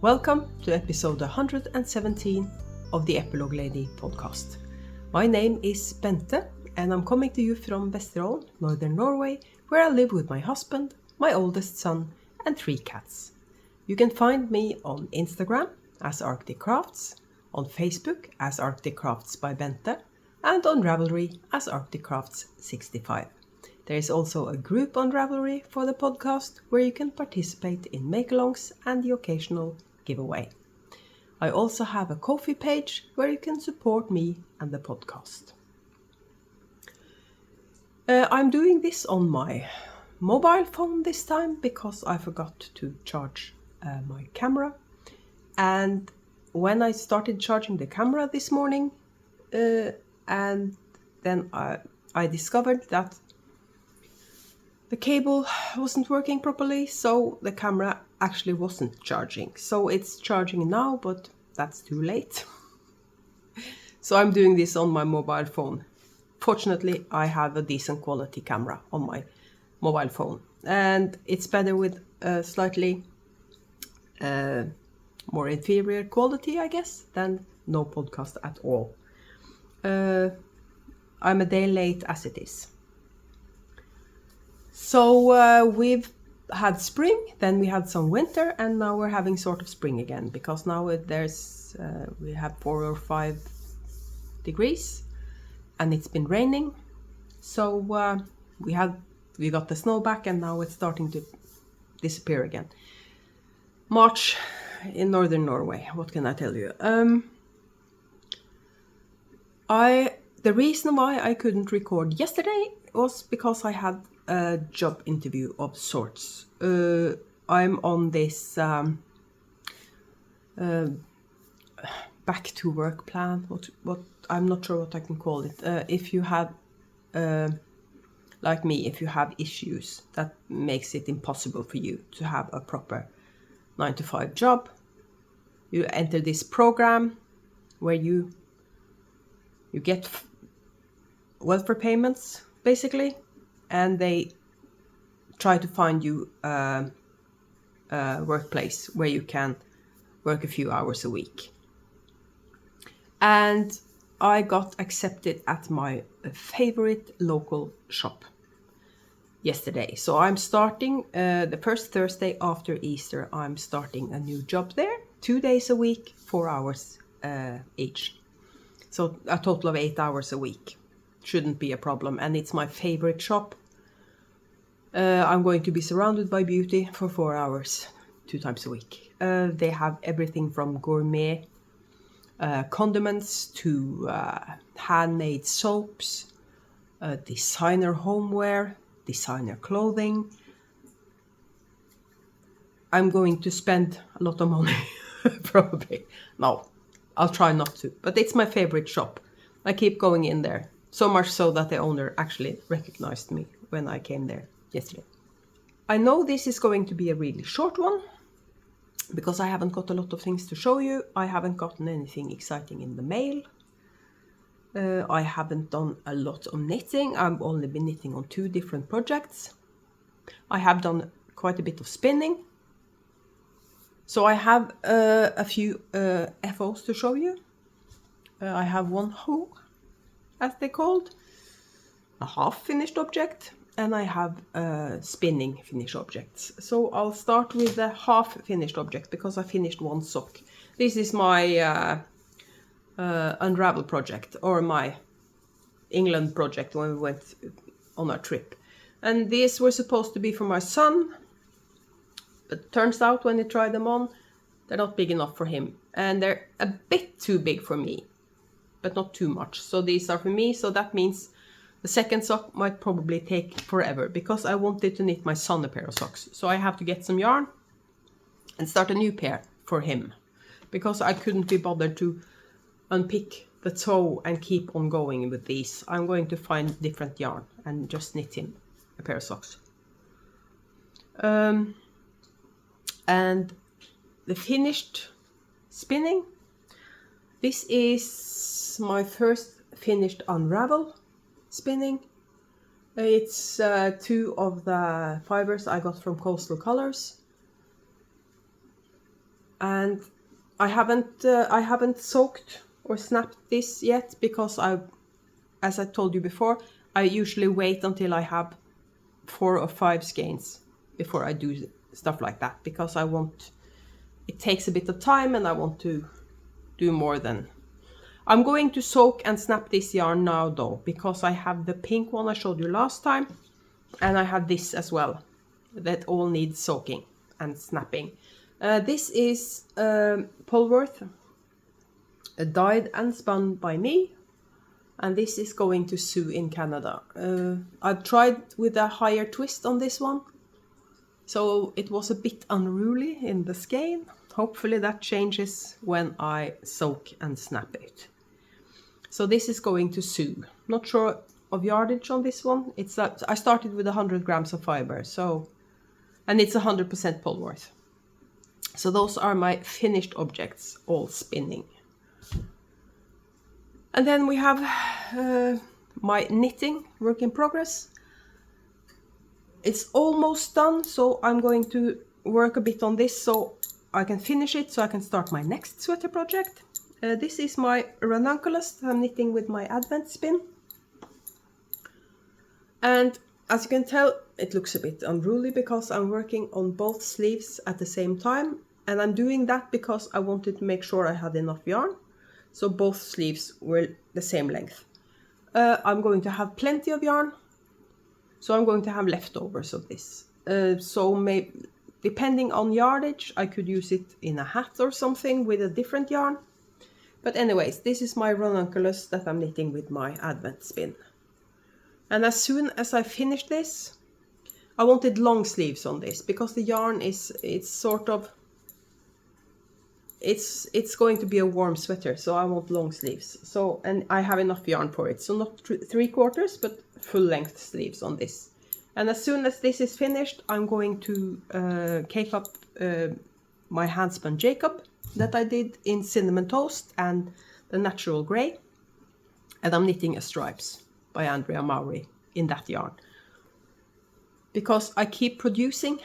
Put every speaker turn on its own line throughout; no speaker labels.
Welcome to episode 117 of the Epilogue Lady podcast. My name is Bente and I'm coming to you from Vesterålen, northern Norway, where I live with my husband, my oldest son and 3 cats. You can find me on Instagram as Arctic Crafts, on Facebook as Arctic Crafts by Bente, and on Ravelry as Arctic Crafts 65. There is also a group on Ravelry for the podcast where you can participate in make-alongs and the occasional giveaway. I also have a Ko-fi page where you can support me and the podcast. I'm doing this on my mobile phone this time because I forgot to charge my camera. And when I started charging the camera this morning, and then I discovered that the cable wasn't working properly, so the camera actually wasn't charging. So it's charging now, but that's too late. So I'm doing this on my mobile phone. Fortunately, I have a decent quality camera on my mobile phone. And it's better with slightly more inferior quality, I guess, than no podcast at all. I'm a day late as it is. So we've had spring, then we had some winter, and now we're having sort of spring again, because now we have 4 or 5 degrees and it's been raining. So we got the snow back and now it's starting to disappear again. March in northern Norway, what can I tell you? The reason why I couldn't record yesterday was because I had a job interview of sorts. I'm on this back to work plan. What I'm not sure what I can call it. If you have, like me, if you have issues that makes it impossible for you to have a proper 9-to-5 job, you enter this program where you get welfare payments basically, and they try to find you a workplace where you can work a few hours a week. And I got accepted at my favorite local shop yesterday. So I'm starting the first Thursday after Easter. I'm starting a new job there, 2 days a week, 4 hours each. So a total of 8 hours a week. Shouldn't be a problem, and it's my favorite shop. I'm going to be surrounded by beauty for 4 hours, 2 times a week. They have everything from gourmet condiments to handmade soaps, designer homeware, designer clothing. I'm going to spend a lot of money, probably. No, I'll try not to, but it's my favorite shop. I keep going in there. So much so that the owner actually recognized me when I came there yesterday. I know this is going to be a really short one because I haven't got a lot of things to show you. I haven't gotten anything exciting in the mail. I haven't done a lot of knitting. I've only been knitting on 2 different projects. I have done quite a bit of spinning. So I have a few FOs to show you. I have one hoe, as they called, a half-finished object, and I have spinning finished objects. So I'll start with the half-finished object because I finished 1 sock. This is my Unravel project, or my England project when we went on our trip. And these were supposed to be for my son, but turns out when he tried them on, they're not big enough for him. And they're a bit too big for me, but not too much. So these are for me, so that means the second sock might probably take forever because I wanted to knit my son a pair of socks. So I have to get some yarn and start a new pair for him because I couldn't be bothered to unpick the toe and keep on going with these. I'm going to find different yarn and just knit him a pair of socks. And the finished spinning, this is my first finished Unravel spinning. It's 2 of the fibers I got from Coastal Colors. And I haven't soaked or snapped this yet because as I told you before, I usually wait until I have 4 or 5 skeins before I do stuff like that, because it takes a bit of time and I want to do more than. I'm going to soak and snap this yarn now though, because I have the pink one I showed you last time, and I have this as well that all needs soaking and snapping. This is Polworth, dyed and spun by me, and this is going to Sue in Canada. I've tried with a higher twist on this one, so it was a bit unruly in the skein. Hopefully that changes when I soak and snap it. So this is going to Sue. Not sure of yardage on this one. I started with 100 grams of fiber, and it's 100% Polworth. So those are my finished objects, all spinning. And then we have my knitting work in progress. It's almost done, so I'm going to work a bit on this so I can finish it, so I can start my next sweater project. This is my Ranunculus that I'm knitting with my Advent spin. And as you can tell, it looks a bit unruly because I'm working on both sleeves at the same time. And I'm doing that because I wanted to make sure I had enough yarn, so both sleeves were the same length. I'm going to have plenty of yarn, so I'm going to have leftovers of this. So maybe, depending on yardage, I could use it in a hat or something with a different yarn. But anyways, this is my Ranunculus that I'm knitting with my Advent spin. And as soon as I finish this, I wanted long sleeves on this because the yarn it's going to be a warm sweater, so I want long sleeves. So, and I have enough yarn for it, so not 3/4 but full length sleeves on this. And as soon as this is finished, I'm going to cape up my handspun Jacob that I did in Cinnamon Toast and the Natural Grey, and I'm knitting a Stripes by Andrea Mowry in that yarn because I keep producing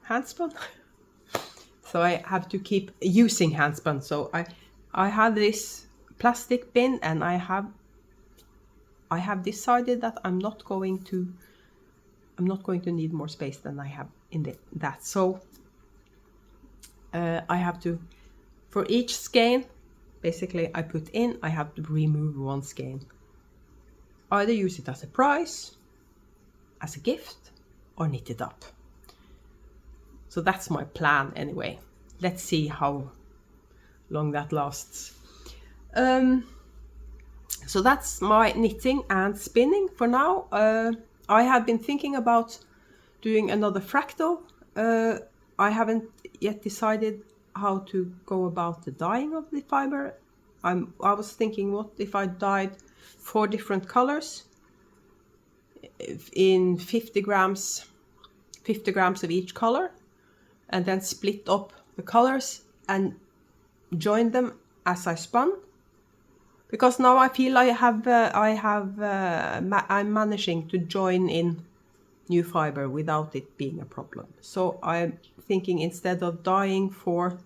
handspun. So I have to keep using handspun. So I have this plastic bin, and I have decided that I'm not going to need more space than I have in that. So I have to, for each skein, basically I have to remove one skein. Either use it as a prize, as a gift, or knit it up. So that's my plan anyway. Let's see how long that lasts. So that's my knitting and spinning for now. I have been thinking about doing another fractal. I haven't yet decided how to go about the dyeing of the fiber. I was thinking, what if I dyed 4 different colors in 50 grams of each color, and then split up the colors and join them as I spun. Because now I feel I'm managing to join in new fiber without it being a problem. So I'm thinking, instead of dyeing 4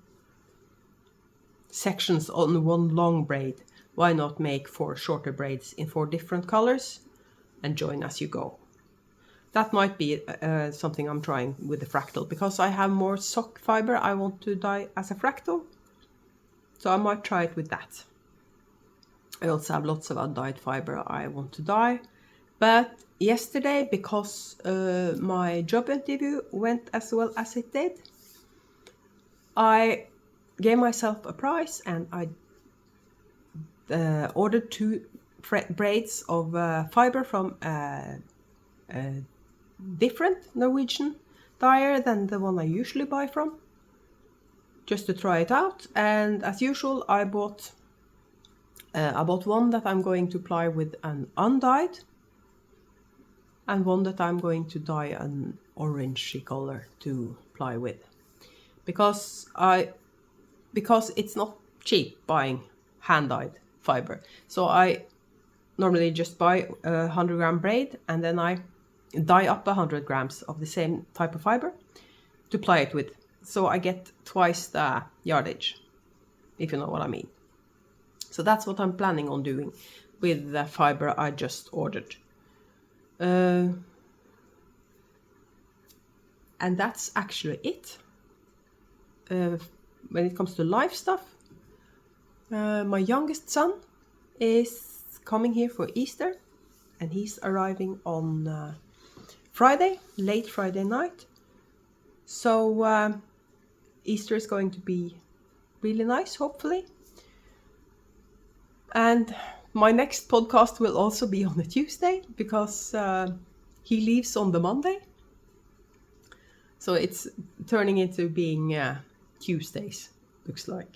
sections on one long braid, why not make 4 shorter braids in 4 different colors and join as you go. That might be something I'm trying with the fractal, because I have more sock fiber I want to dye as a fractal. So I might try it with that. I also have lots of undyed fiber I want to dye. But yesterday, because my job interview went as well as it did, I gave myself a prize, and I ordered 2 braids of fiber from a different Norwegian dyer than the one I usually buy from, just to try it out. And as usual, I bought one that I'm going to ply with an undyed, and one that I'm going to dye an orangey color to ply with, because it's not cheap buying hand-dyed fiber. So I normally just buy a 100-gram braid, and then I dye up 100 grams of the same type of fiber to ply it with so I get twice the yardage, if you know what I mean. So that's what I'm planning on doing with the fiber I just ordered. And that's actually it. When it comes to life stuff, my youngest son is coming here for Easter, and he's arriving on Friday, late Friday night. So Easter is going to be really nice, hopefully. And my next podcast will also be on a Tuesday, because he leaves on the Monday. So it's turning into being Tuesdays, looks like.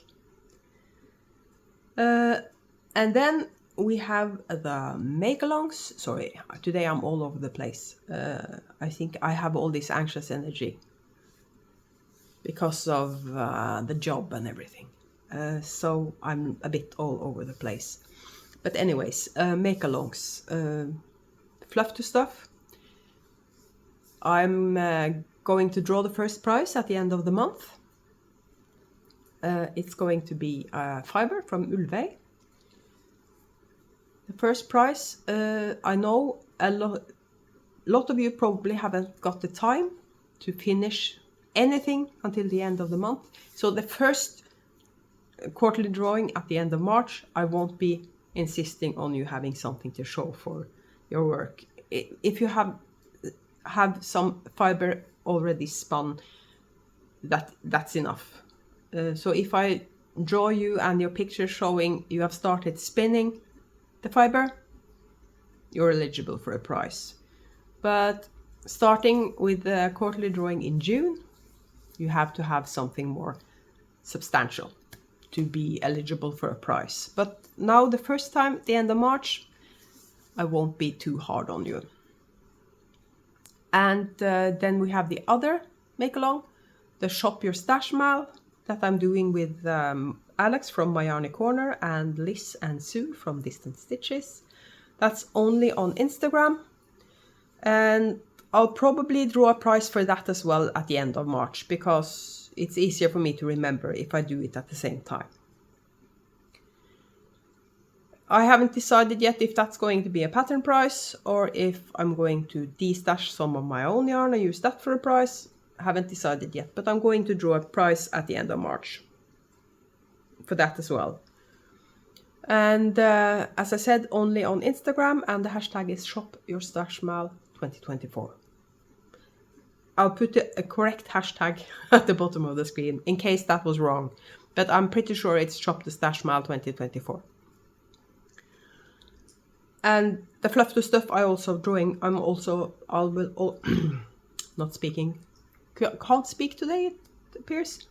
And then we have the make-alongs. Sorry, today I'm all over the place. I think I have all this anxious energy because of the job and everything. So I'm a bit all over the place. But anyways, make-alongs. Fluff to stuff. I'm going to draw the first prize at the end of the month. It's going to be fiber from Ulveig. The first prize, I know a lot of you probably haven't got the time to finish anything until the end of the month. So the first quarterly drawing at the end of March, I won't be insisting on you having something to show for your work. If you have some fiber already spun, that's enough. So if I draw you and your picture showing you have started spinning the fiber, you're eligible for a prize. But starting with the quarterly drawing in June, you have to have something more substantial to be eligible for a prize. But now the first time at the end of March, I won't be too hard on you. And then we have the other make-along, the Shop Your Stash Mal, that I'm doing with Alex from My Yarny Corner and Liz and Sue from Distant Stitches. That's only on Instagram. And I'll probably draw a prize for that as well at the end of March, because it's easier for me to remember if I do it at the same time. I haven't decided yet if that's going to be a pattern prize or if I'm going to de-stash some of my own yarn and use that for a prize. I haven't decided yet, but I'm going to draw a prize at the end of March for that as well. And as I said, only on Instagram, and the hashtag is ShopYourStashMal2024. I'll put a correct hashtag at the bottom of the screen in case that was wrong, but I'm pretty sure it's ShopTheStashMal2024. And the fluff to stuff I also drawing. Not speaking. Can't speak today, it appears.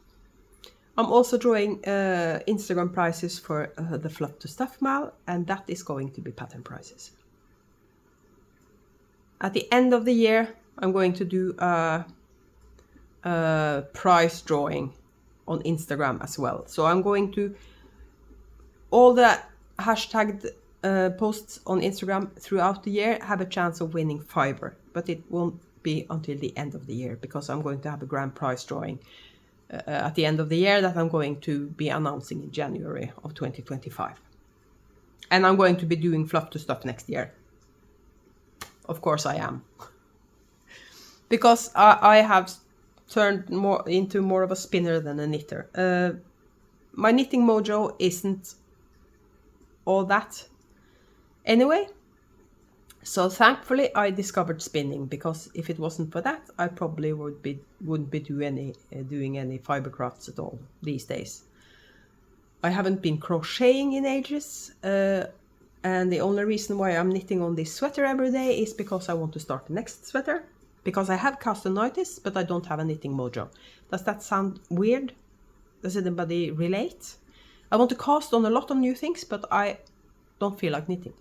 I'm also drawing Instagram prizes for the fluff to stuff mal, and that is going to be pattern prizes. At the end of the year, I'm going to do a prize drawing on Instagram as well. So I'm going to all the hashtagged posts on Instagram throughout the year have a chance of winning fiber, but it won't be until the end of the year, because I'm going to have a grand prize drawing at the end of the year that I'm going to be announcing in January of 2025. And I'm going to be doing fluff to stuff next year. Of course I am. Because I have turned more into more of a spinner than a knitter. My knitting mojo isn't all that anyway. So thankfully I discovered spinning, because if it wasn't for that, I probably wouldn't be doing any fiber crafts at all these days. I haven't been crocheting in ages, and the only reason why I'm knitting on this sweater every day is because I want to start the next sweater, because I have castanitis, but I don't have a knitting mojo. Does that sound weird? Does anybody relate? I want to cast on a lot of new things, but I don't feel like knitting.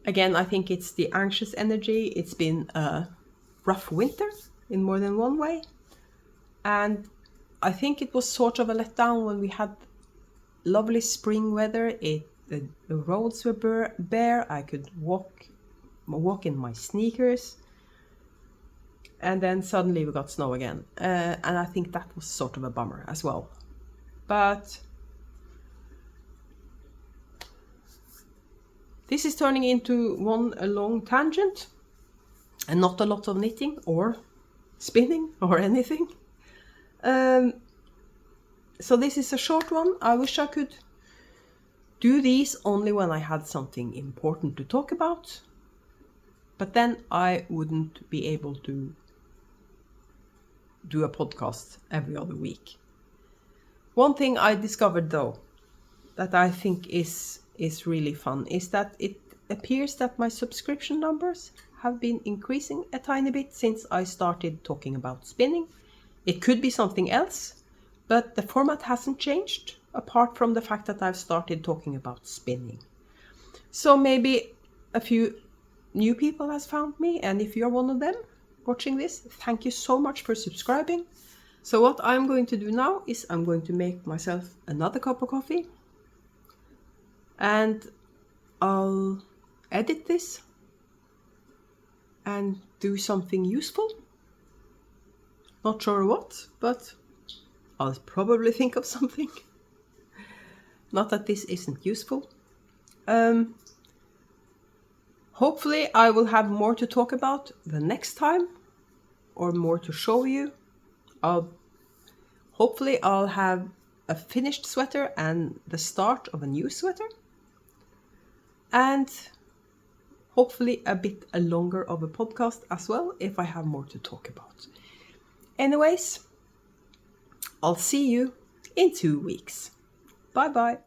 Again, I think it's the anxious energy. It's been a rough winter in more than one way. And I think it was sort of a letdown when we had lovely spring weather. The roads were bare. I could walk in my sneakers. And then suddenly we got snow again. And I think that was sort of a bummer as well. But this is turning into a long tangent and not a lot of knitting or spinning or anything. So this is a short one. I wish I could do these only when I had something important to talk about. But then I wouldn't be able to do a podcast every other week. One thing I discovered though, that I think is really fun, is that it appears that my subscription numbers have been increasing a tiny bit since I started talking about spinning. It could be something else, but the format hasn't changed, apart from the fact that I've started talking about spinning. So maybe a few new people has found me, and if you're one of them watching this, thank you so much for subscribing. So what I'm going to do now is I'm going to make myself another cup of coffee, and I'll edit this and do something useful. Not sure what, but I'll probably think of something. Not that this isn't useful. Hopefully I will have more to talk about the next time, or more to show you. Hopefully I'll have a finished sweater and the start of a new sweater. And hopefully a bit longer of a podcast as well, if I have more to talk about. Anyways, I'll see you in 2 weeks. Bye bye.